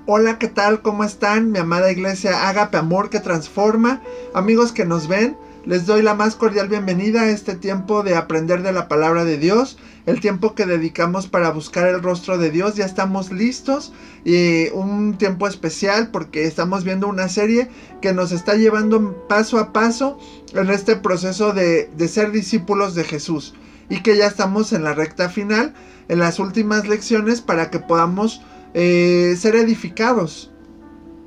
Hola, ¿qué tal? ¿Cómo están? Mi amada iglesia Ágape Amor que Transforma. Amigos que nos ven, les doy la más cordial bienvenida a este tiempo de aprender de la palabra de Dios. El tiempo que dedicamos para buscar el rostro de Dios. Ya estamos listos y un tiempo especial porque estamos viendo una serie que nos está llevando paso a paso en este proceso de ser discípulos de Jesús. Y que ya estamos en la recta final, en las últimas lecciones para que podamos ser edificados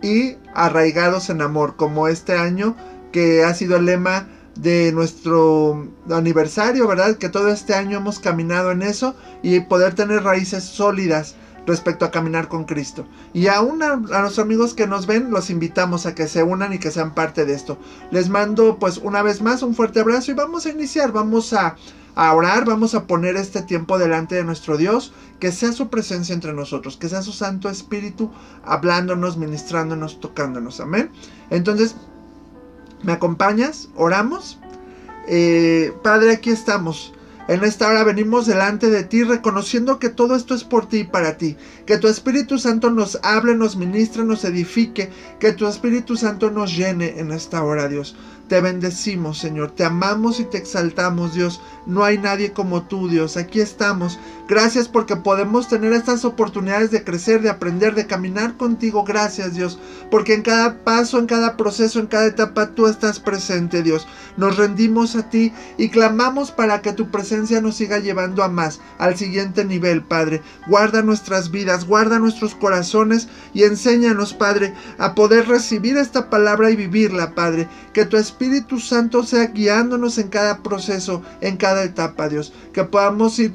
y arraigados en amor, como este año que ha sido el lema de nuestro aniversario, ¿verdad? Que todo este año hemos caminado en eso y poder tener raíces sólidas respecto a caminar con Cristo. Y aún a los amigos que nos ven, los invitamos a que se unan y que sean parte de esto. Les mando pues una vez más un fuerte abrazo y vamos a iniciar, vamos a orar, vamos a poner este tiempo delante de nuestro Dios, que sea su presencia entre nosotros, que sea su Santo Espíritu hablándonos, ministrándonos, tocándonos, amén. Entonces, ¿me acompañas? ¿Oramos? Padre, aquí estamos. En esta hora venimos delante de ti reconociendo que todo esto es por ti y para ti. Que tu Espíritu Santo nos hable, nos ministre, nos edifique. Que tu Espíritu Santo nos llene en esta hora, Dios. Te bendecimos, Señor. Te amamos y te exaltamos, Dios. No hay nadie como tú, Dios. Aquí estamos. Gracias porque podemos tener estas oportunidades de crecer, de aprender, de caminar contigo. Gracias, Dios. Porque en cada paso, en cada proceso, en cada etapa, tú estás presente, Dios. Nos rendimos a ti y clamamos para que tu presencia nos siga llevando a más, al siguiente nivel, Padre. Guarda nuestras vidas, guarda nuestros corazones y enséñanos, Padre, a poder recibir esta palabra y vivirla, Padre. Que tu Espíritu Santo sea guiándonos en cada proceso, en cada etapa, Dios. Que podamos ir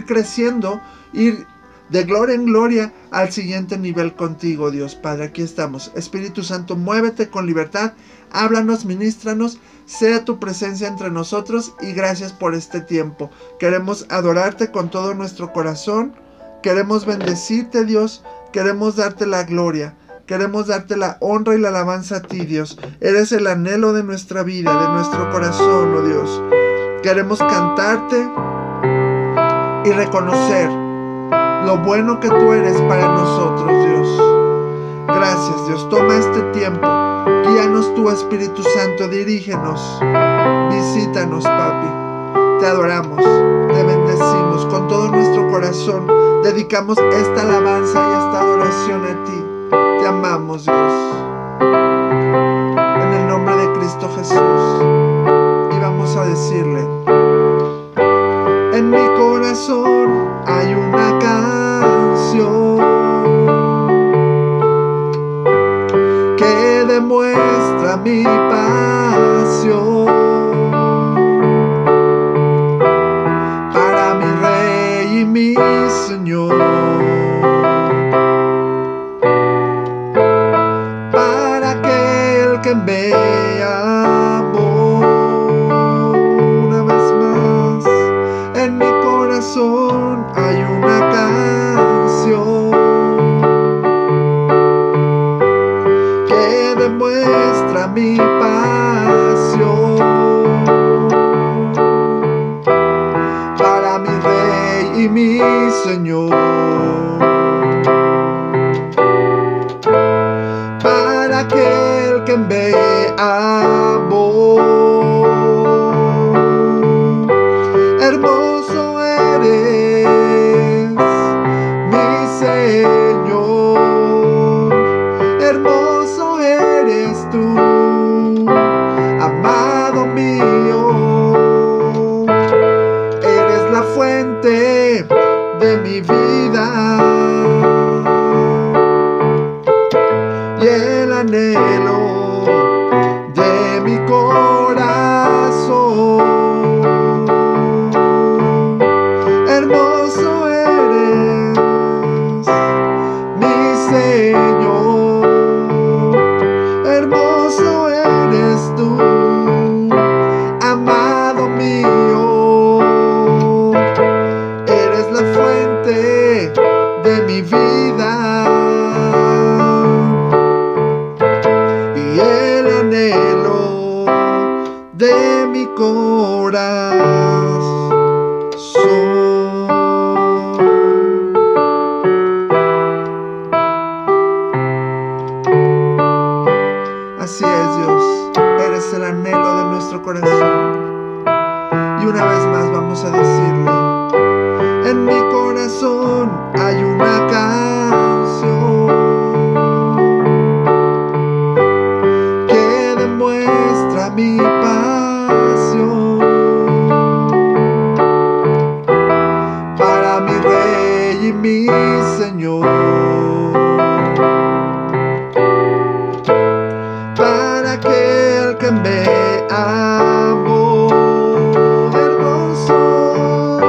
creciendo, ir de gloria en gloria al siguiente nivel contigo, Dios Padre. Aquí estamos. Espíritu Santo, muévete con libertad. Háblanos, ministranos, sea tu presencia entre nosotros y gracias por este tiempo. Queremos adorarte con todo nuestro corazón. Queremos bendecirte, Dios. Queremos darte la gloria. Queremos darte la honra y la alabanza a ti, Dios. Eres el anhelo de nuestra vida, de nuestro corazón, oh Dios. Queremos cantarte y reconocer lo bueno que tú eres para nosotros, Dios. Gracias, Dios. Toma este tiempo. Guíanos tu Espíritu Santo. Dirígenos. Visítanos, papi. Te adoramos. Te bendecimos con todo nuestro corazón. Dedicamos esta alabanza y esta adoración a ti. Te amamos, Dios. En el nombre de Cristo Jesús. Y vamos a decirle: en mi corazón hay una canción que demuestra mi pasión para mi Rey y mi Señor, para aquel que me amó. Una vez más, en mi corazón hay una nuestro corazón. Y una vez más vamos a decirle: en mi corazón hay una canción que demuestra mi pasión para mi Rey y mi Señor, para aquel que me amó. Hermoso,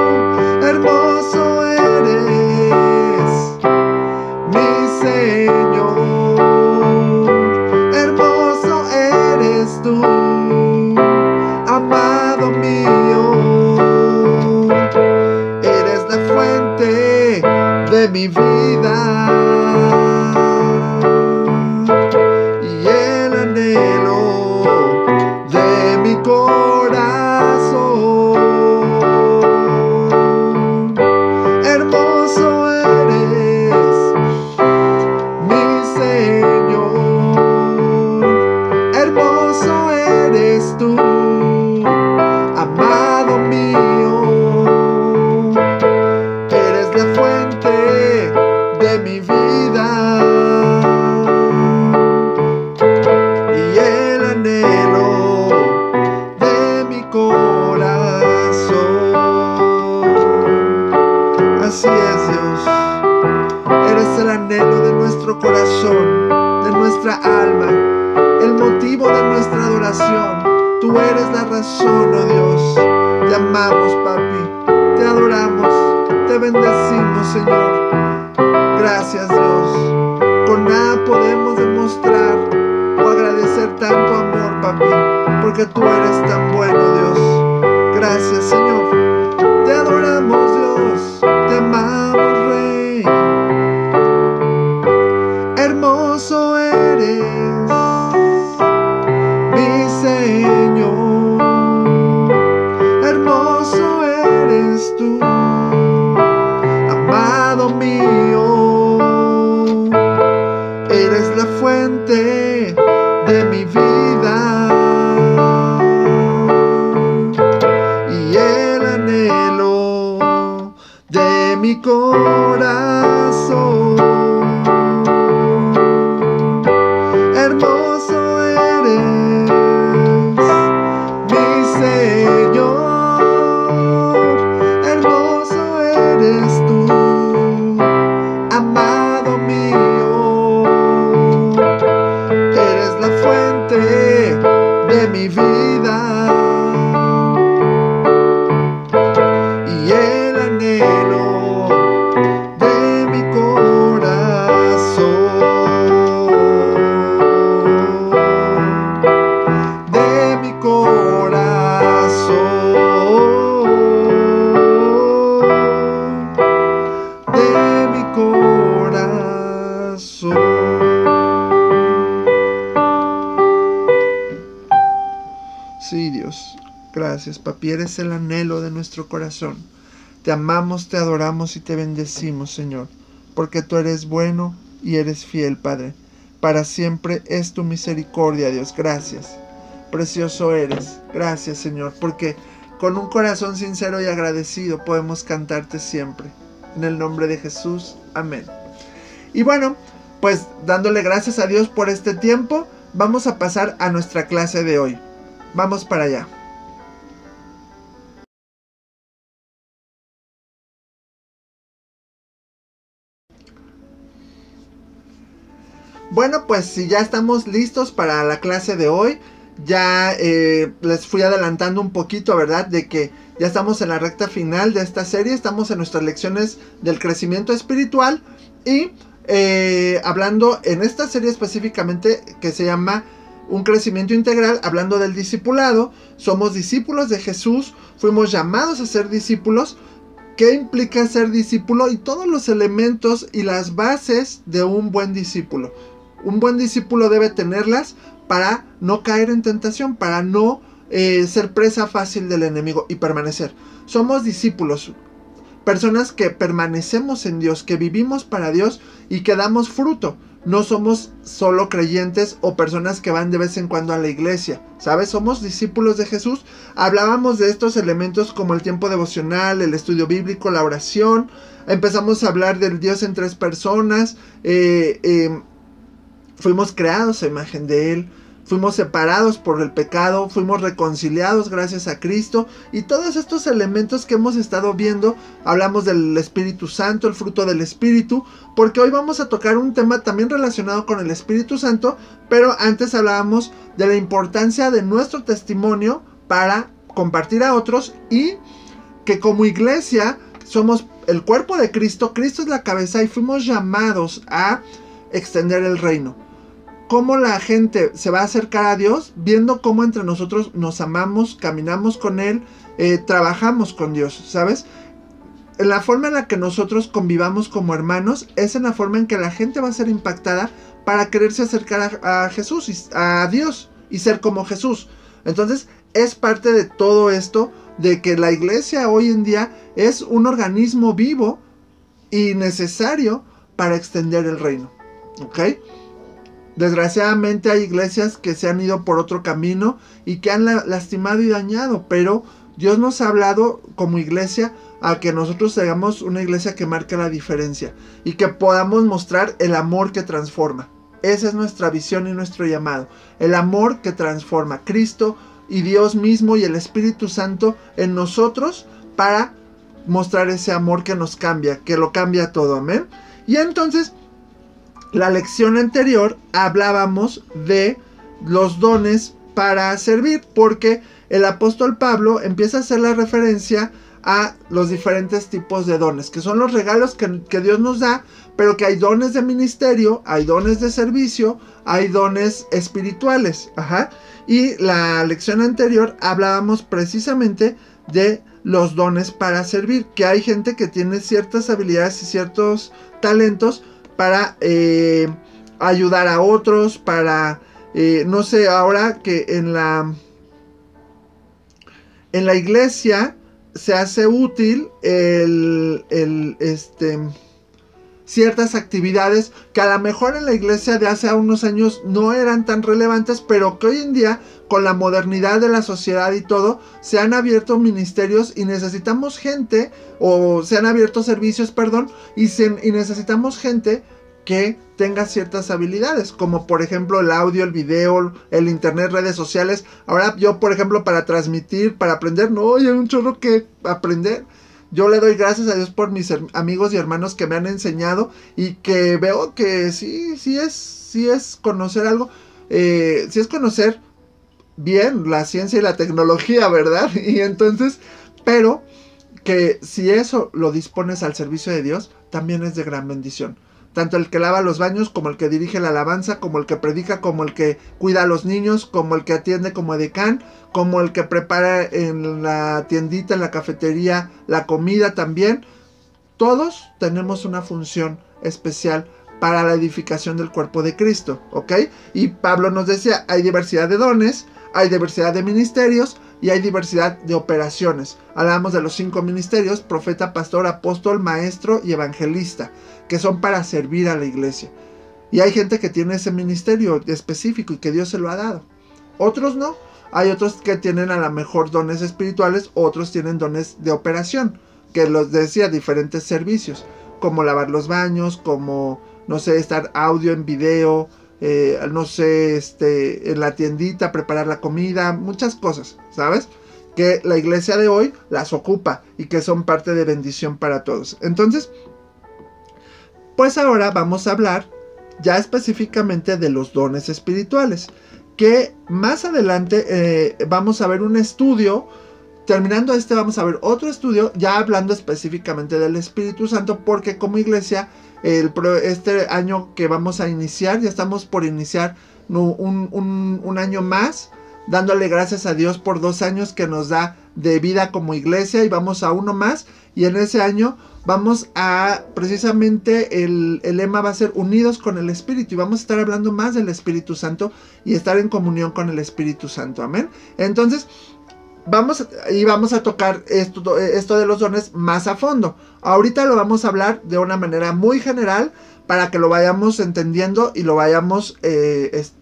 hermoso eres, mi Señor. Hermoso eres tú, amado mío. Eres la fuente de mi vida y el anhelo de mi corazón. Hermoso eres, mi Señor. Hermoso eres tú, amado mío. Eres la fuente de mi vida y el anhelo de mi corazón. Así es, Dios. Eres el anhelo de nuestro corazón, de nuestra alma, el motivo de nuestra adoración. Tú eres la razón, oh Dios. Te amamos, papi. Te adoramos. Te bendecimos, Señor. Gracias, Dios. Con nada podemos demostrar o agradecer tanto amor, papi, porque tú eres tan bueno, Dios. Gracias, Señor. Te adoramos, Dios. Te amamos, Rey. Hermoso eres, mi Señor. Hermoso eres tú, amado mío. Eres la fuente de mi vida y el anhelo de mi corazón. Hermoso eres, mi Señor. Hermoso eres tú, amado mío. Eres la fuente de mi vida y el anhelo de mi corazón. De mi corazón. De mi corazón. Sí, Dios. Gracias, papi. Eres el anhelo de nuestro corazón. Te amamos, te adoramos y te bendecimos, Señor, porque tú eres bueno y eres fiel, Padre. Para siempre es tu misericordia, Dios. Gracias. Precioso eres. Gracias, Señor, porque con un corazón sincero y agradecido podemos cantarte siempre. En el nombre de Jesús. Amén. Y bueno, pues dándole gracias a Dios por este tiempo, vamos a pasar a nuestra clase de hoy. Vamos para allá. Bueno, pues si ya estamos listos para la clase de hoy, ya les fui adelantando un poquito, ¿verdad? De que ya estamos en la recta final de esta serie, estamos en nuestras lecciones del crecimiento espiritual y hablando en esta serie específicamente que se llama Un crecimiento integral, hablando del discipulado. Somos discípulos de Jesús, fuimos llamados a ser discípulos. ¿Qué implica ser discípulo? Y todos los elementos y las bases de un buen discípulo. Un buen discípulo debe tenerlas para no caer en tentación, para no ser presa fácil del enemigo y permanecer. Somos discípulos, personas que permanecemos en Dios, que vivimos para Dios y que damos fruto. no somos solo creyentes o personas que van de vez en cuando a la iglesia, ¿sabes? Somos discípulos de Jesús. Hablábamos de estos elementos como el tiempo devocional, el estudio bíblico, la oración. Empezamos a hablar del Dios en tres personas. Fuimos creados a imagen de Él. Fuimos separados por el pecado, fuimos reconciliados gracias a Cristo, y todos estos elementos que hemos estado viendo. Hablamos del Espíritu Santo, el fruto del Espíritu, porque hoy vamos a tocar un tema también relacionado con el Espíritu Santo, pero antes hablábamos de la importancia de nuestro testimonio para compartir a otros, y que como iglesia somos el cuerpo de Cristo, Cristo es la cabeza, y fuimos llamados a extender el reino. Cómo la gente se va a acercar a Dios viendo cómo entre nosotros nos amamos, caminamos con Él, trabajamos con Dios, ¿sabes? La forma en la que nosotros convivamos como hermanos es en la forma en que la gente va a ser impactada para quererse acercar a Jesús, a Dios, y ser como Jesús. Entonces es parte de todo esto, de que la iglesia hoy en día es un organismo vivo y necesario para extender el reino, ¿ok? Desgraciadamente hay iglesias que se han ido por otro camino y que han lastimado y dañado, pero Dios nos ha hablado como iglesia a que nosotros hagamos una iglesia que marque la diferencia y que podamos mostrar el amor que transforma. Esa es nuestra visión y nuestro llamado, el amor que transforma, Cristo y Dios mismo y el Espíritu Santo en nosotros para mostrar ese amor que nos cambia, que lo cambia todo, amén. Y entonces, la lección anterior hablábamos de los dones para servir, porque el apóstol Pablo empieza a hacer la referencia a los diferentes tipos de dones, que son los regalos que Dios nos da, pero que hay dones de ministerio, hay dones de servicio, hay dones espirituales. Y la lección anterior hablábamos precisamente de los dones para servir, que hay gente que tiene ciertas habilidades y ciertos talentos para ayudar a otros, para, no sé, ahora que en la iglesia se hace útil ciertas actividades que a lo mejor en la iglesia de hace unos años no eran tan relevantes, pero que hoy en día, con la modernidad de la sociedad y todo, se han abierto ministerios y necesitamos gente, o se han abierto servicios, perdón, y necesitamos gente que tenga ciertas habilidades, como por ejemplo el audio, el video, el internet, redes sociales. Ahora yo, por ejemplo, para transmitir, para aprender, no, hay un chorro que aprender. Yo le doy gracias a Dios por mis amigos y hermanos que me han enseñado y que veo que sí es conocer algo, sí es conocer bien la ciencia y la tecnología, ¿verdad? Y entonces, pero que si eso lo dispones al servicio de Dios, también es de gran bendición. Tanto el que lava los baños, como el que dirige la alabanza, como el que predica, como el que cuida a los niños, como el que atiende como edecán, como el que prepara en la tiendita, en la cafetería, la comida también. Todos tenemos una función especial para la edificación del cuerpo de Cristo, ¿ok? Y Pablo nos decía, hay diversidad de dones, hay diversidad de ministerios y hay diversidad de operaciones. Hablamos de los 5 ministerios: profeta, pastor, apóstol, maestro y evangelista, que son para servir a la iglesia. Y hay gente que tiene ese ministerio específico y que Dios se lo ha dado. Otros no. Hay otros que tienen a lo mejor dones espirituales, otros tienen dones de operación, que los decía, diferentes servicios, como lavar los baños, como, no sé, estar audio en video, no sé, en la tiendita, preparar la comida, muchas cosas, ¿sabes? Que la iglesia de hoy las ocupa y que son parte de bendición para todos. Entonces, pues ahora vamos a hablar ya específicamente de los dones espirituales, que más adelante vamos a ver un estudio. Terminando vamos a ver otro estudio ya hablando específicamente del Espíritu Santo, porque como iglesia este año que vamos a iniciar, ya estamos por iniciar un año más, dándole gracias a Dios por 2 años que nos da de vida como iglesia, y vamos a uno más, y en ese año vamos a, precisamente el lema va a ser unidos con el Espíritu, y vamos a estar hablando más del Espíritu Santo y estar en comunión con el Espíritu Santo, amén. Entonces vamos a tocar esto de los dones más a fondo. Ahorita lo vamos a hablar de una manera muy general para que lo vayamos entendiendo y lo vayamos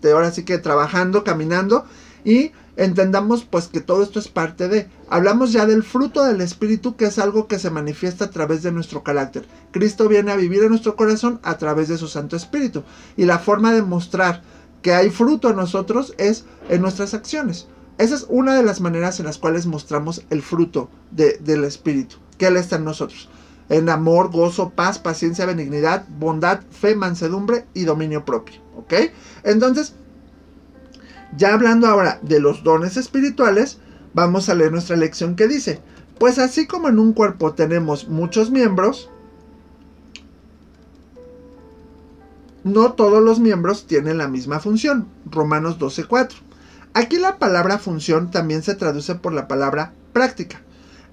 ahora sí que trabajando, caminando, y entendamos pues que todo esto es parte de. Hablamos ya del fruto del Espíritu, que es algo que se manifiesta a través de nuestro carácter. Cristo viene a vivir en nuestro corazón a través de su Santo Espíritu, y la forma de mostrar que hay fruto en nosotros es en nuestras acciones. Esa es una de las maneras en las cuales mostramos el fruto del Espíritu, que Él está en nosotros. En amor, gozo, paz, paciencia, benignidad, bondad, fe, mansedumbre y dominio propio. ¿Ok? Entonces, ya hablando ahora de los dones espirituales, vamos a leer nuestra lección que dice: pues así como en un cuerpo tenemos muchos miembros, no todos los miembros tienen la misma función. Romanos 12:4. Aquí la palabra función también se traduce por la palabra práctica.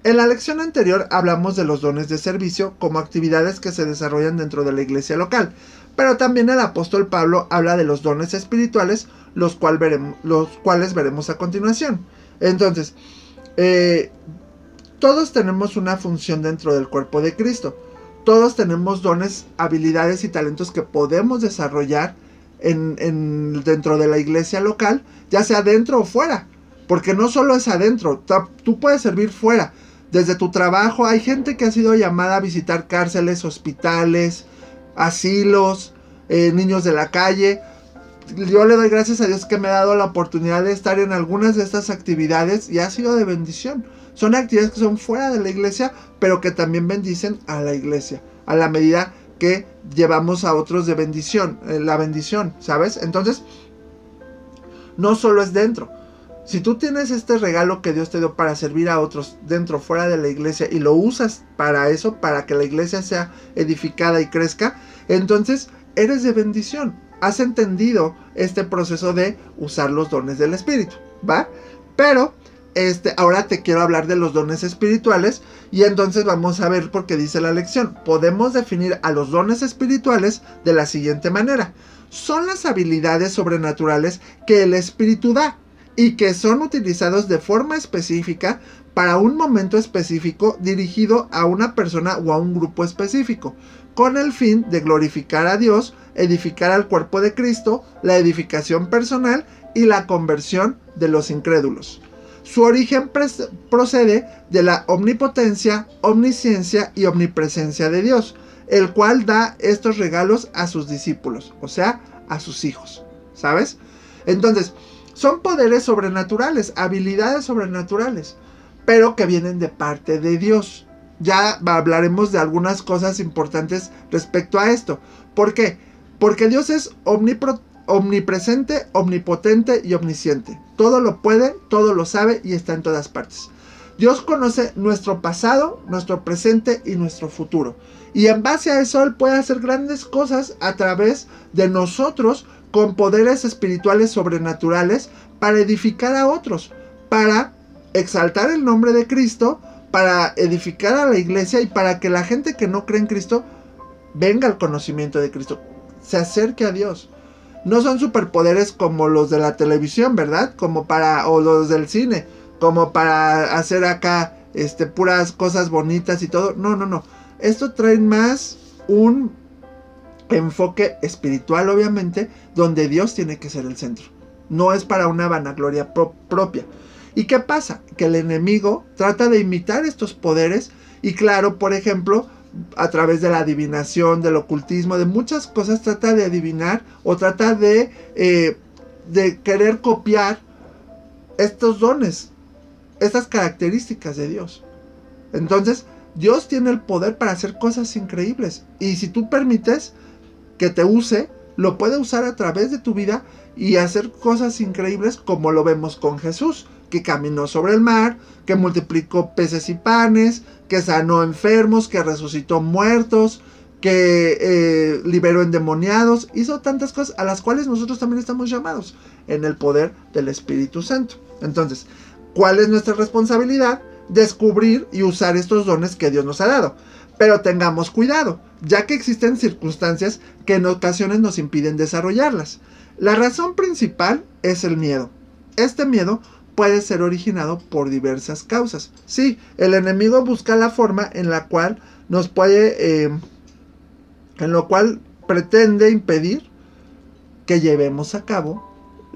En la lección anterior hablamos de los dones de servicio como actividades que se desarrollan dentro de la iglesia local, pero también el apóstol Pablo habla de los dones espirituales, los cuales veremos a continuación. Entonces, todos tenemos una función dentro del cuerpo de Cristo. Todos tenemos dones, habilidades y talentos que podemos desarrollar dentro de la iglesia local, ya sea dentro o fuera, porque no solo es adentro, tú puedes servir fuera. Desde tu trabajo hay gente que ha sido llamada a visitar cárceles, hospitales, asilos, niños de la calle. Yo le doy gracias a Dios que me ha dado la oportunidad de estar en algunas de estas actividades y ha sido de bendición. Son actividades que son fuera de la iglesia, pero que también bendicen a la iglesia, a la medida que llevamos a otros de bendición, la bendición, ¿sabes? Entonces, no solo es dentro. Si tú tienes este regalo que Dios te dio para servir a otros dentro, fuera de la iglesia, y lo usas para eso, para que la iglesia sea edificada y crezca, entonces eres de bendición. Has entendido este proceso de usar los dones del Espíritu, ¿va? Pero ahora te quiero hablar de los dones espirituales, y entonces vamos a ver por qué dice la lección. Podemos definir a los dones espirituales de la siguiente manera: son las habilidades sobrenaturales que el Espíritu da y que son utilizados de forma específica para un momento específico, dirigido a una persona o a un grupo específico, con el fin de glorificar a Dios, edificar al cuerpo de Cristo, la edificación personal y la conversión de los incrédulos. Su origen procede de la omnipotencia, omnisciencia y omnipresencia de Dios, el cual da estos regalos a sus discípulos, o sea, a sus hijos, ¿sabes? Entonces, son poderes sobrenaturales, habilidades sobrenaturales, pero que vienen de parte de Dios. Ya hablaremos de algunas cosas importantes respecto a esto. ¿Por qué? Porque Dios es omnipresente, omnipotente y omnisciente. Todo lo puede, todo lo sabe y está en todas partes. Dios conoce nuestro pasado, nuestro presente y nuestro futuro. Y en base a eso Él puede hacer grandes cosas a través de nosotros, con poderes espirituales sobrenaturales, para edificar a otros, para exaltar el nombre de Cristo, para edificar a la iglesia y para que la gente que no cree en Cristo venga al conocimiento de Cristo, se acerque a Dios. No son superpoderes como los de la televisión, ¿verdad? O los del cine, como para hacer acá puras cosas bonitas y todo. No. Esto trae más un enfoque espiritual, obviamente, donde Dios tiene que ser el centro. No es para una vanagloria propia. ¿Y qué pasa? Que el enemigo trata de imitar estos poderes y, claro, por ejemplo, a través de la adivinación, del ocultismo, de muchas cosas, trata de adivinar o trata de querer copiar estos dones, estas características de Dios. Entonces, Dios tiene el poder para hacer cosas increíbles, y si tú permites que te use, lo puede usar a través de tu vida y hacer cosas increíbles, como lo vemos con Jesús, que caminó sobre el mar, que multiplicó peces y panes, que sanó enfermos, que resucitó muertos, que liberó endemoniados. Hizo tantas cosas a las cuales nosotros también estamos llamados en el poder del Espíritu Santo. Entonces, ¿cuál es nuestra responsabilidad? Descubrir y usar estos dones que Dios nos ha dado. Pero tengamos cuidado, ya que existen circunstancias que en ocasiones nos impiden desarrollarlas. La razón principal es el miedo. Este miedo puede ser originado por diversas causas. Sí, el enemigo busca la forma en la cual nos puede, pretende impedir que llevemos a cabo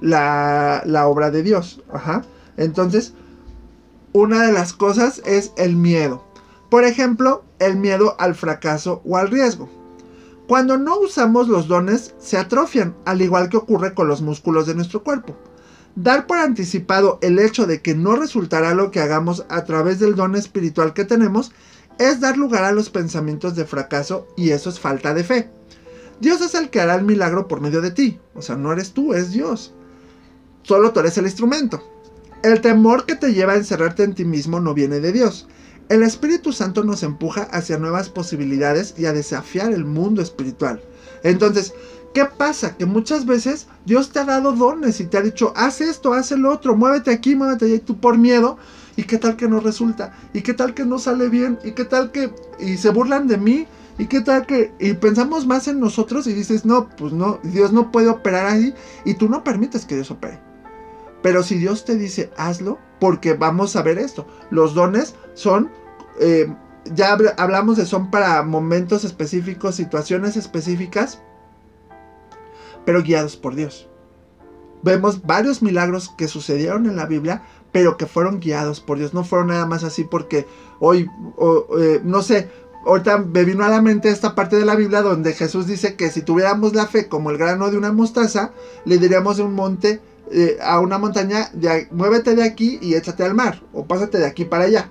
la obra de Dios. Ajá. Entonces, una de las cosas es el miedo. Por ejemplo, el miedo al fracaso o al riesgo. Cuando no usamos los dones, se atrofian, al igual que ocurre con los músculos de nuestro cuerpo. Dar por anticipado el hecho de que no resultará lo que hagamos a través del don espiritual que tenemos es dar lugar a los pensamientos de fracaso, y eso es falta de fe. Dios es el que hará el milagro por medio de ti. O sea, no eres tú, es Dios. Solo tú eres el instrumento. El temor que te lleva a encerrarte en ti mismo no viene de Dios. El Espíritu Santo nos empuja hacia nuevas posibilidades y a desafiar el mundo espiritual. Entonces, ¿qué pasa? Que muchas veces Dios te ha dado dones y te ha dicho, haz esto, haz el otro, muévete aquí, muévete allá, y tú por miedo, ¿y qué tal que no resulta? ¿Y qué tal que no sale bien? ¿Y qué tal que y se burlan de mí? ¿Y qué tal que y pensamos más en nosotros y dices, no, pues no, Dios no puede operar ahí, y tú no permites que Dios opere? Pero si Dios te dice, hazlo, porque vamos a ver esto. Los dones son, ya hablamos de son para momentos específicos, situaciones específicas, pero guiados por Dios. Vemos varios milagros que sucedieron en la Biblia, pero que fueron guiados por Dios. No fueron nada más así porque hoy, no sé, ahorita me vino a la mente esta parte de la Biblia donde Jesús dice que si tuviéramos la fe como el grano de una mostaza, le diríamos de un monte a una montaña, muévete de aquí y échate al mar, o pásate de aquí para allá.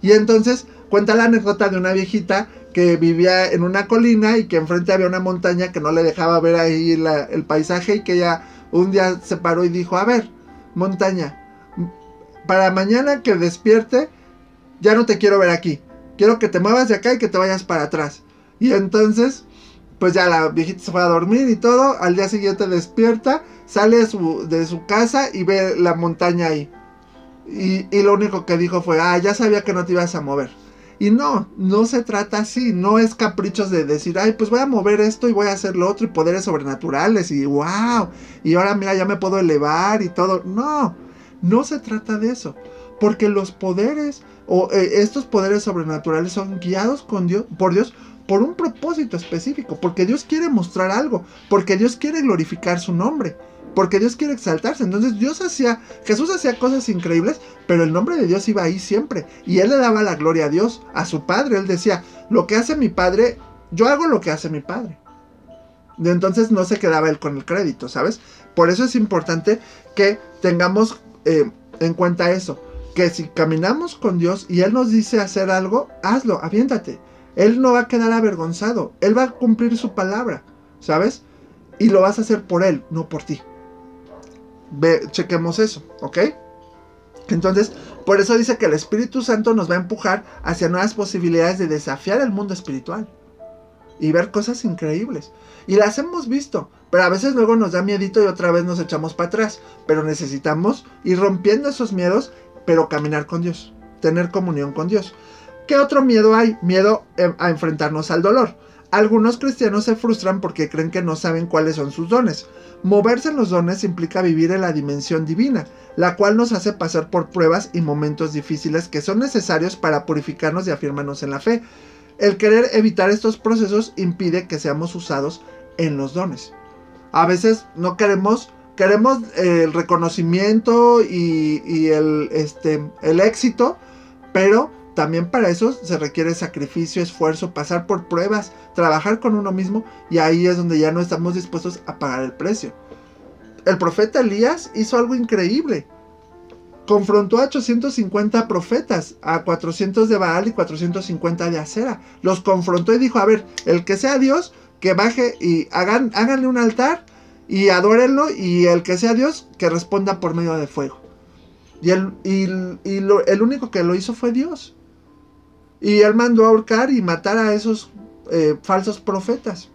Y entonces cuenta la anécdota de una viejita que vivía en una colina y que enfrente había una montaña que no le dejaba ver ahí el paisaje, y que ella un día se paró y dijo, a ver, montaña, para mañana que despierte ya no te quiero ver aquí, quiero que te muevas de acá y que te vayas para atrás. Y entonces pues ya la viejita se fue a dormir y todo. Al día siguiente despierta, sale de su casa y ve la montaña ahí. Y lo único que dijo fue, ya sabía que no te ibas a mover. Y no se trata así, no es caprichos de decir, pues voy a mover esto y voy a hacer lo otro y poderes sobrenaturales y wow, y ahora mira, ya me puedo elevar y todo. No se trata de eso, porque los poderes o estos poderes sobrenaturales son guiados por Dios por un propósito específico, porque Dios quiere mostrar algo, porque Dios quiere glorificar su nombre, porque Dios quiere exaltarse. Entonces Jesús hacía cosas increíbles, pero el nombre de Dios iba ahí siempre, y Él le daba la gloria a Dios, a su Padre. Él decía, lo que hace mi Padre, yo hago lo que hace mi Padre. Entonces no se quedaba Él con el crédito, ¿sabes? Por eso es importante que tengamos en cuenta eso, que si caminamos con Dios y Él nos dice hacer algo, hazlo, aviéntate. Él no va a quedar avergonzado, Él va a cumplir su palabra, ¿sabes? Y lo vas a hacer por Él, no por ti. Chequemos eso, ¿ok? Entonces, por eso dice que el Espíritu Santo nos va a empujar hacia nuevas posibilidades de desafiar el mundo espiritual y ver cosas increíbles. Y las hemos visto, pero a veces luego nos da miedito y otra vez nos echamos para atrás. Pero necesitamos ir rompiendo esos miedos, pero caminar con Dios, tener comunión con Dios. ¿Qué otro miedo hay? Miedo a enfrentarnos al dolor. Algunos cristianos se frustran porque creen que no saben cuáles son sus dones. Moverse en los dones implica vivir en la dimensión divina, la cual nos hace pasar por pruebas y momentos difíciles que son necesarios para purificarnos y afirmarnos en la fe. El querer evitar estos procesos impide que seamos usados en los dones. A veces no queremos el reconocimiento y el éxito, pero también para eso se requiere sacrificio, esfuerzo, pasar por pruebas, trabajar con uno mismo, y ahí es donde ya no estamos dispuestos a pagar el precio. El profeta Elías hizo algo increíble. Confrontó a 850 profetas, a 400 de Baal y 450 de Acera. Los confrontó y dijo, a ver, el que sea Dios, que baje y háganle un altar y adórenlo, y el que sea Dios, que responda por medio de fuego. Y el único que lo hizo fue Dios. Y él mandó a ahorcar y matar a esos falsos profetas.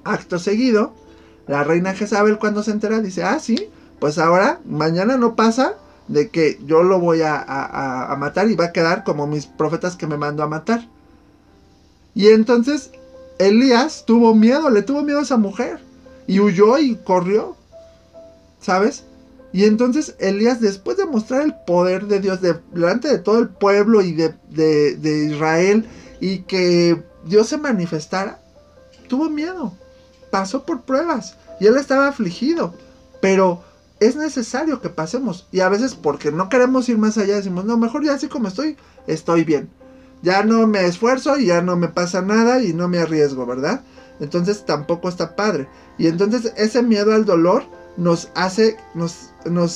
Acto seguido, la reina Jezabel, cuando se entera, dice, sí, pues ahora, mañana no pasa de que yo lo voy a matar, y va a quedar como mis profetas que me mandó a matar. Y entonces Elías tuvo miedo, le tuvo miedo a esa mujer, y huyó y corrió, ¿sabes? Y entonces Elías, después de mostrar el poder de Dios delante de todo el pueblo y de Israel, y que Dios se manifestara, tuvo miedo, pasó por pruebas y él estaba afligido, pero es necesario que pasemos. Y a veces porque no queremos ir más allá decimos, no, mejor ya así como estoy bien. Ya no me esfuerzo y ya no me pasa nada y no me arriesgo, ¿verdad? Entonces tampoco está padre. Y entonces ese miedo al dolor nos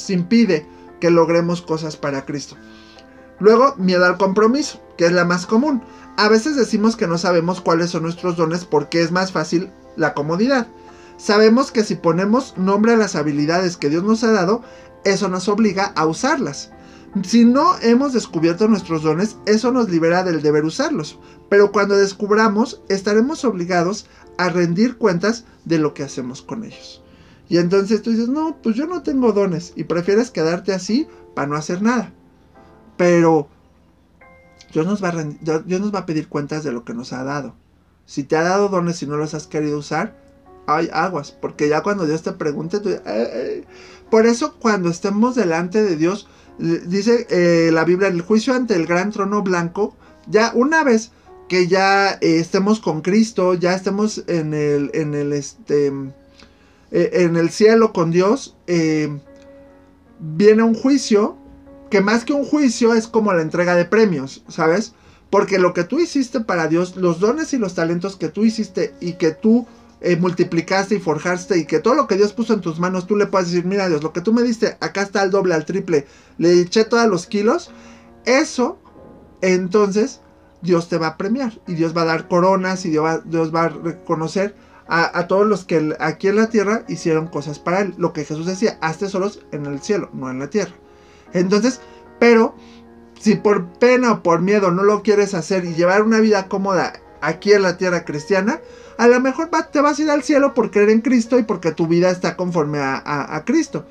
impide que logremos cosas para Cristo. Luego, miedo al compromiso, que es la más común. A veces decimos que no sabemos cuáles son nuestros dones porque es más fácil la comodidad. Sabemos que si ponemos nombre a las habilidades que Dios nos ha dado, eso nos obliga a usarlas. Si no hemos descubierto nuestros dones, eso nos libera del deber usarlos. Pero cuando descubramos, estaremos obligados a rendir cuentas de lo que hacemos con ellos. Y entonces tú dices, no, pues yo no tengo dones. Y prefieres quedarte así para no hacer nada. Pero Dios nos va a pedir cuentas de lo que nos ha dado. Si te ha dado dones y no los has querido usar, hay aguas. Porque ya cuando Dios te pregunte, tú dices, Por eso cuando estemos delante de Dios, dice la Biblia, en el juicio ante el gran trono blanco, ya una vez que ya estemos con Cristo, ya estemos en el cielo con Dios, viene un juicio, que más que un juicio es como la entrega de premios, ¿sabes? Porque lo que tú hiciste para Dios, los dones y los talentos que tú hiciste y que tú multiplicaste y forjaste y que todo lo que Dios puso en tus manos, tú le puedes decir, mira Dios, lo que tú me diste, acá está al doble, al triple, le eché todos los kilos, eso, entonces Dios te va a premiar y Dios va a dar coronas y Dios va a reconocer a todos los que aquí en la tierra hicieron cosas para Él. Lo que Jesús decía, haz tesoros en el cielo, no en la tierra. Entonces, pero si por pena o por miedo no lo quieres hacer y llevar una vida cómoda aquí en la tierra cristiana, a lo mejor te vas a ir al cielo por creer en Cristo y porque tu vida está conforme a Cristo.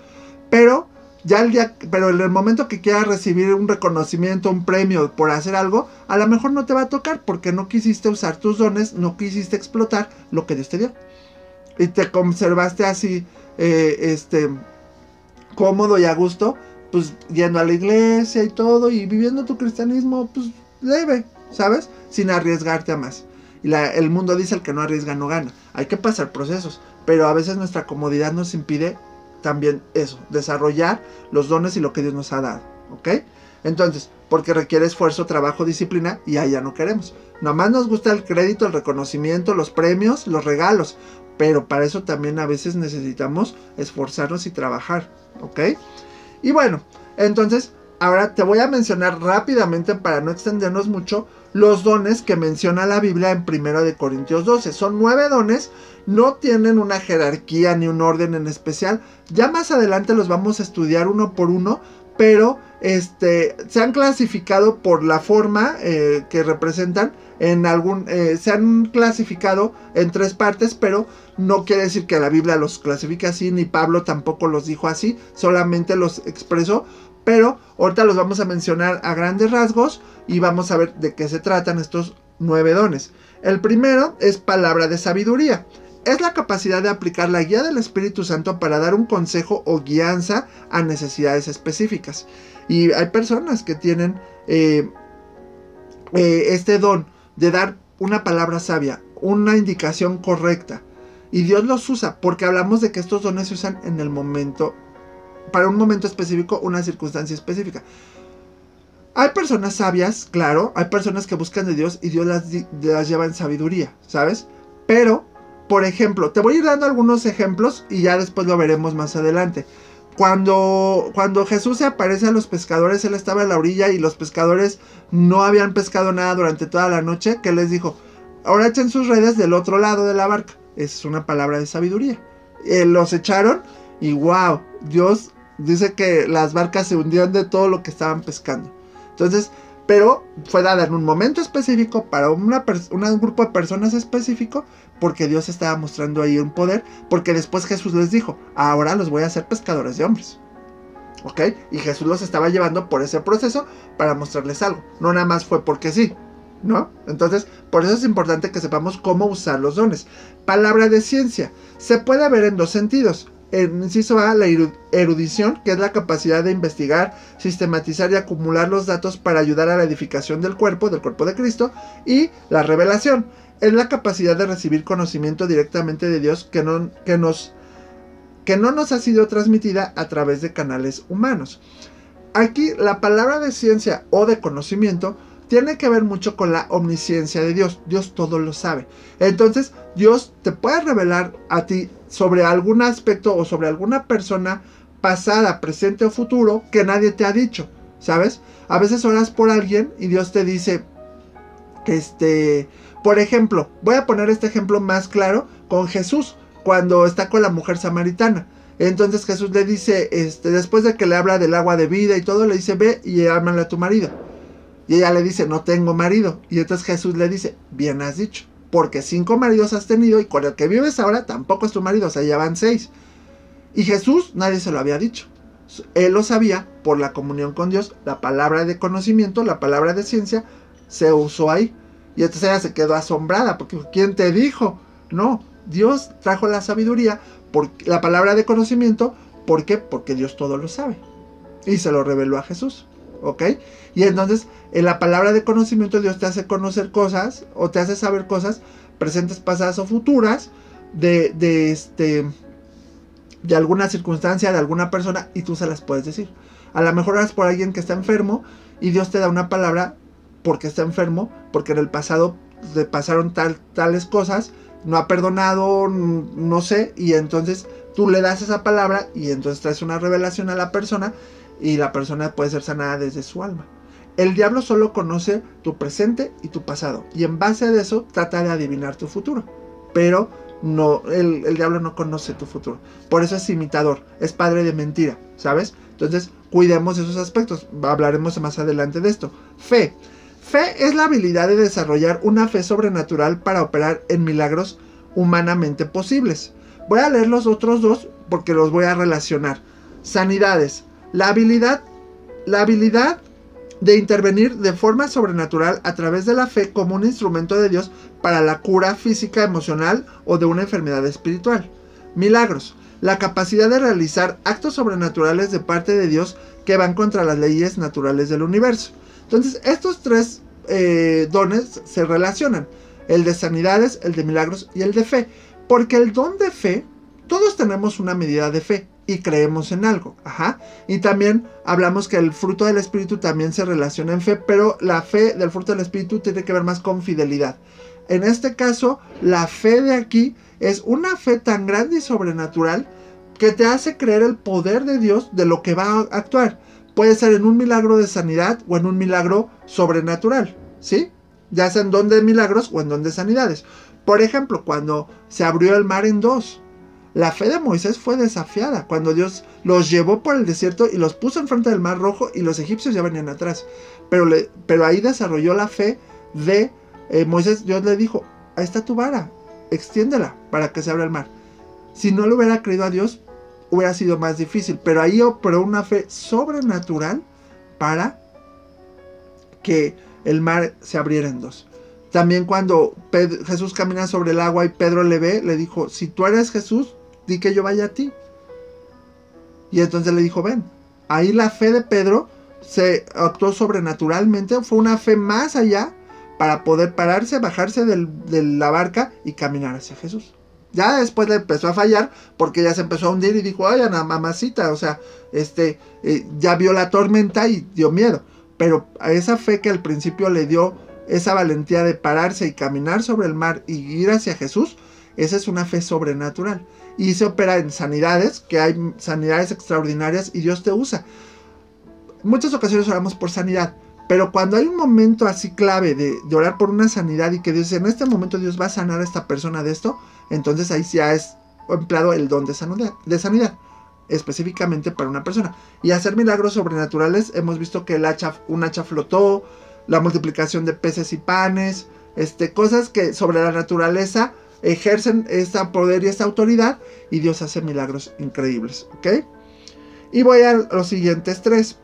Pero en el momento que quieras recibir un reconocimiento, un premio por hacer algo, a lo mejor no te va a tocar porque no quisiste usar tus dones, no quisiste explotar lo que Dios te dio. Y te conservaste así, cómodo y a gusto, pues yendo a la iglesia y todo, y viviendo tu cristianismo, pues leve, ¿sabes? Sin arriesgarte a más. Y el mundo dice, el que no arriesga no gana. Hay que pasar procesos, pero a veces nuestra comodidad nos impide también eso, desarrollar los dones y lo que Dios nos ha dado, ¿ok? Entonces, porque requiere esfuerzo, trabajo, disciplina, y allá no queremos. Nomás nos gusta el crédito, el reconocimiento, los premios, los regalos, pero para eso también a veces necesitamos esforzarnos y trabajar, ¿ok? Y bueno, entonces, ahora te voy a mencionar rápidamente, para no extendernos mucho, los dones que menciona la Biblia en 1 de Corintios 12. Son 9 dones, no tienen una jerarquía ni un orden en especial. Ya más adelante los vamos a estudiar uno por uno, pero se han clasificado por la forma que representan. Se han clasificado en 3 partes, pero no quiere decir que la Biblia los clasifique así, ni Pablo tampoco los dijo así, solamente los expresó. Pero ahorita los vamos a mencionar a grandes rasgos y vamos a ver de qué se tratan estos 9 dones. El primero es palabra de sabiduría. Es la capacidad de aplicar la guía del Espíritu Santo para dar un consejo o guianza a necesidades específicas. Y hay personas que tienen este don de dar una palabra sabia, una indicación correcta. Y Dios los usa porque hablamos de que estos dones se usan en el momento, para un momento específico, una circunstancia específica. Hay personas sabias, claro, hay personas que buscan de Dios y Dios las lleva en sabiduría, ¿sabes? Pero, por ejemplo, te voy a ir dando algunos ejemplos y ya después lo veremos más adelante. Cuando Jesús se aparece a los pescadores, Él estaba en la orilla y los pescadores no habían pescado nada durante toda la noche, que les dijo, ahora echen sus redes del otro lado de la barca. Es una palabra de sabiduría. Los echaron y wow, Dios dice que las barcas se hundían de todo lo que estaban pescando. Entonces, pero fue dada en un momento específico para un grupo de personas específico, porque Dios estaba mostrando ahí un poder, porque después Jesús les dijo, ahora los voy a hacer pescadores de hombres. ¿Ok? Y Jesús los estaba llevando por ese proceso para mostrarles algo. No nada más fue porque sí, ¿no? Entonces, por eso es importante que sepamos cómo usar los dones. Palabra de ciencia. Se puede ver en 2 sentidos. En inciso A, la erudición, que es la capacidad de investigar, sistematizar y acumular los datos para ayudar a la edificación del cuerpo de Cristo. Y la revelación. es la capacidad de recibir conocimiento directamente de Dios que no nos ha sido transmitida a través de canales humanos. Aquí la palabra de ciencia o de conocimiento tiene que ver mucho con la omnisciencia de Dios. Dios todo lo sabe. Entonces Dios te puede revelar a ti sobre algún aspecto o sobre alguna persona pasada, presente o futuro que nadie te ha dicho, ¿sabes? A veces oras por alguien y Dios te dice, por ejemplo, voy a poner este ejemplo más claro con Jesús, cuando está con la mujer samaritana. Entonces Jesús le dice, después de que le habla del agua de vida y todo, le dice, ve y ámale a tu marido. Y ella le dice, no tengo marido. Y entonces Jesús le dice, bien has dicho, porque 5 maridos has tenido y con el que vives ahora tampoco es tu marido, o sea, ya van 6. Y Jesús nadie se lo había dicho. Él lo sabía por la comunión con Dios. La palabra de conocimiento, la palabra de ciencia se usó ahí. Y entonces ella se quedó asombrada, porque ¿quién te dijo? No, Dios trajo la sabiduría, por la palabra de conocimiento. ¿Por qué? Porque Dios todo lo sabe. Y se lo reveló a Jesús. ¿Ok? Y entonces en la palabra de conocimiento Dios te hace conocer cosas o te hace saber cosas presentes, pasadas o futuras de alguna circunstancia, de alguna persona, y tú se las puedes decir. A lo mejor eres por alguien que está enfermo y Dios te da una palabra porque está enfermo, porque en el pasado le pasaron tales cosas, no ha perdonado, no sé, y entonces tú le das esa palabra y entonces traes una revelación a la persona y la persona puede ser sanada desde su alma. El diablo solo conoce tu presente y tu pasado, y en base a eso trata de adivinar tu futuro, pero no, el diablo no conoce tu futuro. Por eso es imitador, es padre de mentira, ¿sabes? Entonces cuidemos esos aspectos. Hablaremos más adelante de esto. Fe es la habilidad de desarrollar una fe sobrenatural para operar en milagros humanamente posibles. Voy a leer los otros dos porque los voy a relacionar. Sanidades. La habilidad de intervenir de forma sobrenatural a través de la fe como un instrumento de Dios para la cura física, emocional o de una enfermedad espiritual. Milagros. La capacidad de realizar actos sobrenaturales de parte de Dios que van contra las leyes naturales del universo. Entonces, estos 3 dones se relacionan. El de sanidades, el de milagros y el de fe. Porque el don de fe, todos tenemos una medida de fe y creemos en algo. Y también hablamos que el fruto del Espíritu también se relaciona en fe, pero la fe del fruto del Espíritu tiene que ver más con fidelidad. En este caso, la fe de aquí es una fe tan grande y sobrenatural que te hace creer el poder de Dios de lo que va a actuar. Puede ser en un milagro de sanidad o en un milagro sobrenatural, ¿sí? Ya sea en don de milagros o en don de sanidades. Por ejemplo, cuando se abrió el mar en 2, la fe de Moisés fue desafiada. Cuando Dios los llevó por el desierto y los puso enfrente del mar rojo y los egipcios ya venían atrás. Pero ahí desarrolló la fe de Moisés. Dios le dijo, ahí está tu vara, extiéndela para que se abra el mar. Si no le hubiera creído a Dios, hubiera sido más difícil, pero ahí operó una fe sobrenatural para que el mar se abriera en 2. También cuando Jesús camina sobre el agua y Pedro le ve, le dijo, si tú eres Jesús, di que yo vaya a ti. Y entonces le dijo, ven. Ahí la fe de Pedro se actuó sobrenaturalmente, fue una fe más allá para poder pararse, bajarse de la barca y caminar hacia Jesús. Ya después le empezó a fallar porque ya se empezó a hundir y dijo, ay, Ana, mamacita, o sea, ya vio la tormenta y dio miedo. Pero a esa fe que al principio le dio esa valentía de pararse y caminar sobre el mar y ir hacia Jesús, esa es una fe sobrenatural. Y se opera en sanidades, que hay sanidades extraordinarias y Dios te usa. Muchas ocasiones oramos por sanidad, pero cuando hay un momento así clave de orar por una sanidad y que Dios dice, en este momento Dios va a sanar a esta persona de esto, entonces ahí ya es empleado el don de sanidad, específicamente para una persona. Y hacer milagros sobrenaturales, hemos visto que un hacha flotó, la multiplicación de peces y panes, cosas que sobre la naturaleza ejercen este poder y esta autoridad, y Dios hace milagros increíbles, ¿ok? Y voy a los siguientes 3.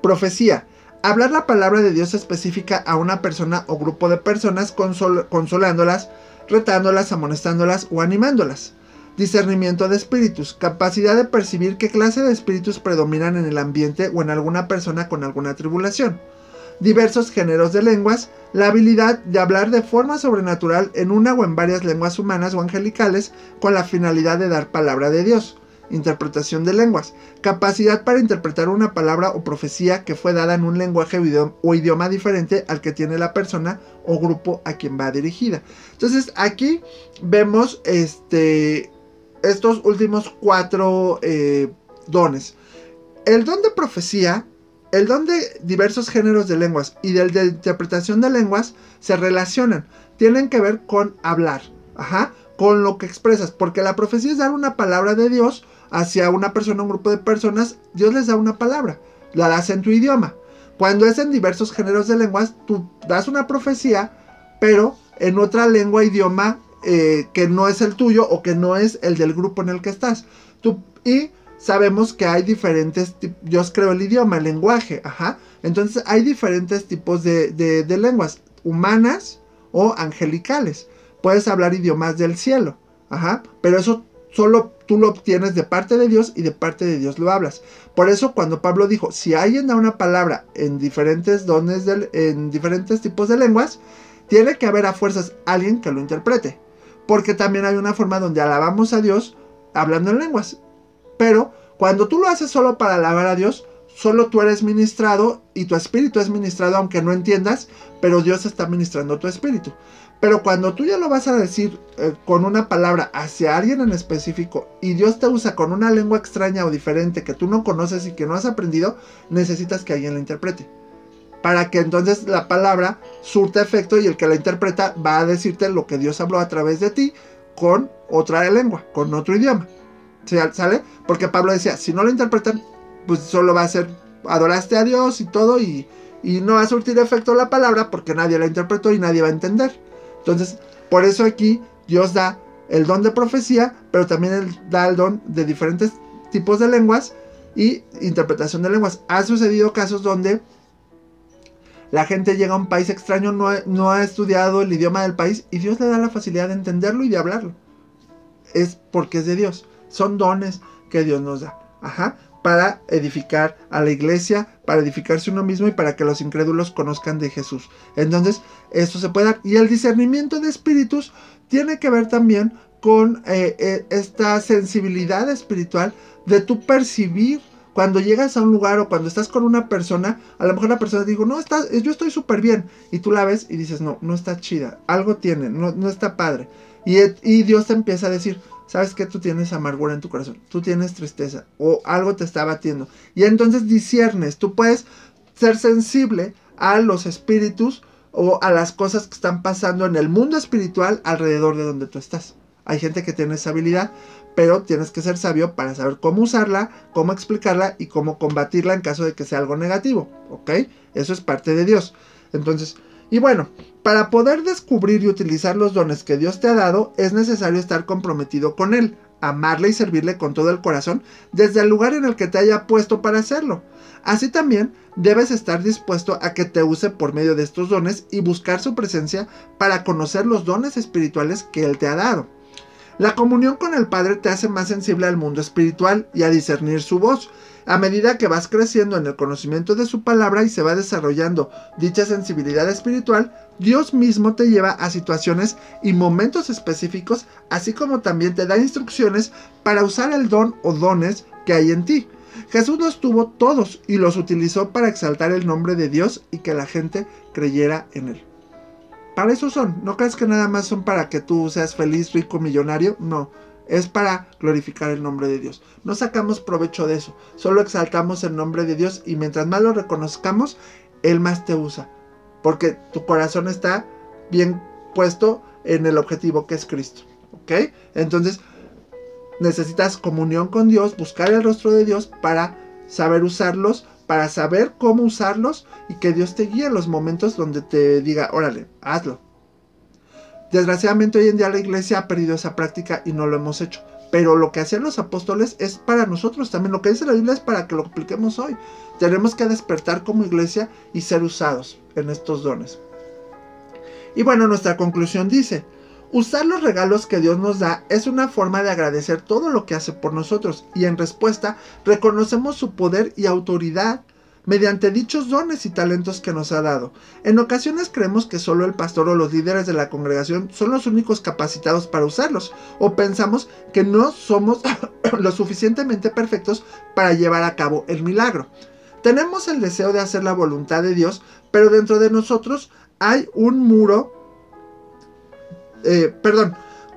Profecía. Hablar la palabra de Dios específica a una persona o grupo de personas, consolándolas, retándolas, amonestándolas o animándolas. Discernimiento de espíritus. Capacidad de percibir qué clase de espíritus predominan en el ambiente o en alguna persona con alguna tribulación. diversos géneros de lenguas, la habilidad de hablar de forma sobrenatural en una o en varias lenguas humanas o angelicales con la finalidad de dar palabra de Dios. Interpretación de lenguas, capacidad para interpretar una palabra o profecía que fue dada en un lenguaje o idioma diferente al que tiene la persona o grupo a quien va dirigida. Entonces aquí vemos estos últimos 4 dones. El don de profecía, el don de diversos géneros de lenguas y del de interpretación de lenguas se relacionan, tienen que ver con hablar, con lo que expresas, porque la profecía es dar una palabra de Dios hacia una persona, un grupo de personas. Dios les da una palabra, la das en tu idioma. Cuando es en diversos géneros de lenguas, tú das una profecía, pero en otra lengua, idioma que no es el tuyo o que no es el del grupo en el que estás. Y sabemos que hay diferentes, Dios creó el idioma, el lenguaje, entonces hay diferentes tipos de lenguas, humanas o angelicales. Puedes hablar idiomas del cielo, pero eso solo tú lo obtienes de parte de Dios y de parte de Dios lo hablas. Por eso cuando Pablo dijo, si alguien da una palabra en diferentes dones, en diferentes tipos de lenguas, tiene que haber a fuerzas alguien que lo interprete. Porque también hay una forma donde alabamos a Dios hablando en lenguas. Pero cuando tú lo haces solo para alabar a Dios, solo tú eres ministrado y tu espíritu es ministrado aunque no entiendas, pero Dios está ministrando tu espíritu. Pero cuando tú ya lo vas a decir con una palabra hacia alguien en específico y Dios te usa con una lengua extraña o diferente que tú no conoces y que no has aprendido, necesitas que alguien la interprete. Para que entonces la palabra surta efecto y el que la interpreta va a decirte lo que Dios habló a través de ti con otra lengua, con otro idioma. ¿Sale? Porque Pablo decía, si no lo interpretan, pues solo va a ser, adoraste a Dios y todo y no va a surtir efecto la palabra porque nadie la interpretó y nadie va a entender. Entonces, por eso aquí Dios da el don de profecía, pero también da el don de diferentes tipos de lenguas y interpretación de lenguas. Ha sucedido casos donde la gente llega a un país extraño, no ha estudiado el idioma del país y Dios le da la facilidad de entenderlo y de hablarlo. Es porque es de Dios. Son dones que Dios nos da. Para edificar a la iglesia, para edificarse uno mismo y para que los incrédulos conozcan de Jesús. Entonces, esto se puede dar. Y el discernimiento de espíritus tiene que ver también con esta sensibilidad espiritual de tú percibir cuando llegas a un lugar o cuando estás con una persona. A lo mejor la persona digo, no, yo estoy súper bien. Y tú la ves y dices, no está chida. Algo tiene, no está padre. Y Dios te empieza a decir, ¿sabes qué? Tú tienes amargura en tu corazón, tú tienes tristeza o algo te está batiendo. Y entonces disciernes, tú puedes ser sensible a los espíritus o a las cosas que están pasando en el mundo espiritual alrededor de donde tú estás. Hay gente que tiene esa habilidad, pero tienes que ser sabio para saber cómo usarla, cómo explicarla y cómo combatirla en caso de que sea algo negativo, ¿ok? Eso es parte de Dios. Entonces, y bueno, para poder descubrir y utilizar los dones que Dios te ha dado, es necesario estar comprometido con Él, amarle y servirle con todo el corazón, desde el lugar en el que te haya puesto para hacerlo. Así también, debes estar dispuesto a que te use por medio de estos dones y buscar su presencia para conocer los dones espirituales que Él te ha dado. La comunión con el Padre te hace más sensible al mundo espiritual y a discernir su voz. A medida que vas creciendo en el conocimiento de su palabra y se va desarrollando dicha sensibilidad espiritual, Dios mismo te lleva a situaciones y momentos específicos, así como también te da instrucciones para usar el don o dones que hay en ti. Jesús los tuvo todos y los utilizó para exaltar el nombre de Dios y que la gente creyera en Él. Para eso son, no creas que nada más son para que tú seas feliz, rico, millonario, no. Es para glorificar el nombre de Dios. No sacamos provecho de eso. Solo exaltamos el nombre de Dios y mientras más lo reconozcamos, Él más te usa. Porque tu corazón está bien puesto en el objetivo que es Cristo. ¿Ok? Entonces, necesitas comunión con Dios, buscar el rostro de Dios para saber usarlos, para saber cómo usarlos y que Dios te guíe en los momentos donde te diga, órale, hazlo. Desgraciadamente hoy en día la iglesia ha perdido esa práctica y no lo hemos hecho. Pero lo que hacían los apóstoles es para nosotros también. Lo que dice la Biblia es para que lo apliquemos hoy. Tenemos que despertar como iglesia y ser usados en estos dones. Y bueno, nuestra conclusión dice, usar los regalos que Dios nos da es una forma de agradecer todo lo que hace por nosotros. Y en respuesta reconocemos su poder y autoridad mediante dichos dones y talentos que nos ha dado. En ocasiones creemos que solo el pastor o los líderes de la congregación son los únicos capacitados para usarlos, o pensamos que no somos lo suficientemente perfectos para llevar a cabo el milagro. Tenemos el deseo de hacer la voluntad de Dios, pero dentro de nosotros hay un muro.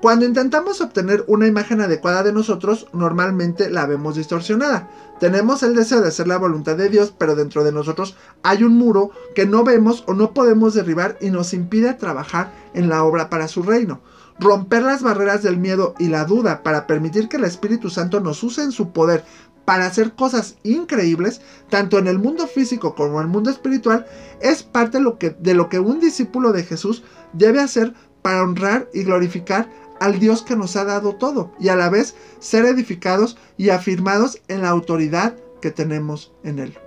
Cuando intentamos obtener una imagen adecuada de nosotros, normalmente la vemos distorsionada. Tenemos el deseo de hacer la voluntad de Dios, pero dentro de nosotros hay un muro que no vemos o no podemos derribar y nos impide trabajar en la obra para su reino. Romper las barreras del miedo y la duda para permitir que el Espíritu Santo nos use en su poder para hacer cosas increíbles, tanto en el mundo físico como en el mundo espiritual, es parte de lo que un discípulo de Jesús debe hacer para honrar y glorificar al Dios que nos ha dado todo, y a la vez ser edificados y afirmados en la autoridad que tenemos en Él.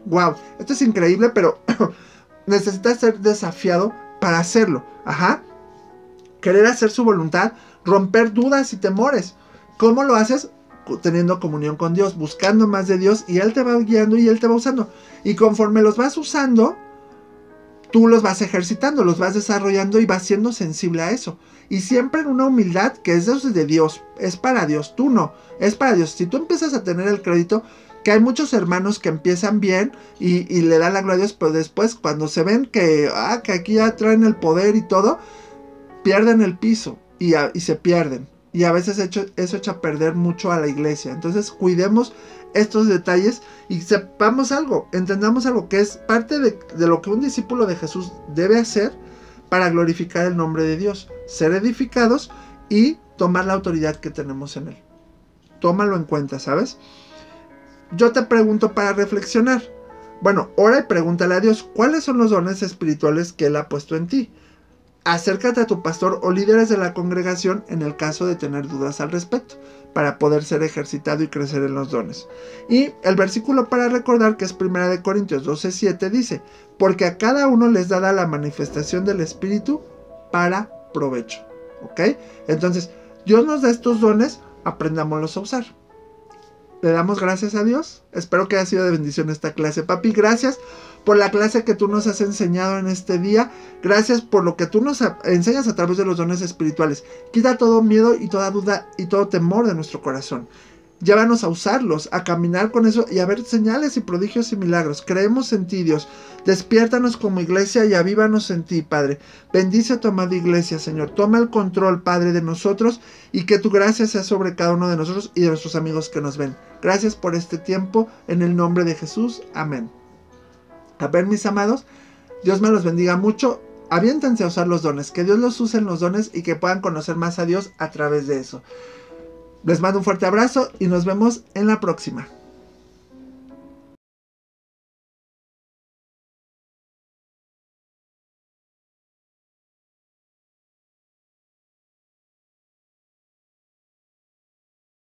Wow, esto es increíble, pero necesitas ser desafiado para hacerlo. Querer hacer su voluntad, romper dudas y temores. ¿Cómo lo haces? Teniendo comunión con Dios, buscando más de Dios, y Él te va guiando y Él te va usando. Y conforme los vas usando, tú los vas ejercitando, los vas desarrollando y vas siendo sensible a eso. Y siempre en una humildad que es de Dios, es para Dios, tú no, es para Dios. Si tú empiezas a tener el crédito, que hay muchos hermanos que empiezan bien y le dan la gloria a Dios, pero después cuando se ven que aquí ya traen el poder y todo, pierden el piso y se pierden. Y a veces eso echa a perder mucho a la iglesia. Entonces cuidemos estos detalles y sepamos algo, entendamos algo, que es parte de lo que un discípulo de Jesús debe hacer para glorificar el nombre de Dios, ser edificados y tomar la autoridad que tenemos en Él. Tómalo en cuenta, ¿sabes? Yo te pregunto para reflexionar. Bueno, ora y pregúntale a Dios, ¿cuáles son los dones espirituales que Él ha puesto en ti? Acércate a tu pastor o líderes de la congregación en el caso de tener dudas al respecto, para poder ser ejercitado y crecer en los dones. Y el versículo para recordar, que es 1 Corintios 12:7, dice: porque a cada uno les da la manifestación del Espíritu para provecho. ¿Ok? Entonces, Dios nos da estos dones, aprendámoslos a usar. Le damos gracias a Dios. Espero que haya sido de bendición esta clase. Papi, gracias por la clase que tú nos has enseñado en este día. Gracias por lo que tú nos enseñas a través de los dones espirituales. Quita todo miedo y toda duda y todo temor de nuestro corazón. Llévanos a usarlos, a caminar con eso y a ver señales y prodigios y milagros. Creemos en ti, Dios. Despiértanos como iglesia y avívanos en ti, Padre. Bendice a tu amada iglesia, Señor. Toma el control, Padre, de nosotros, y que tu gracia sea sobre cada uno de nosotros y de nuestros amigos que nos ven. Gracias por este tiempo, en el nombre de Jesús. Amén. A ver, mis amados, Dios me los bendiga mucho. Aviéntense a usar los dones. Que Dios los use en los dones y que puedan conocer más a Dios a través de eso. Les mando un fuerte abrazo y nos vemos en la próxima.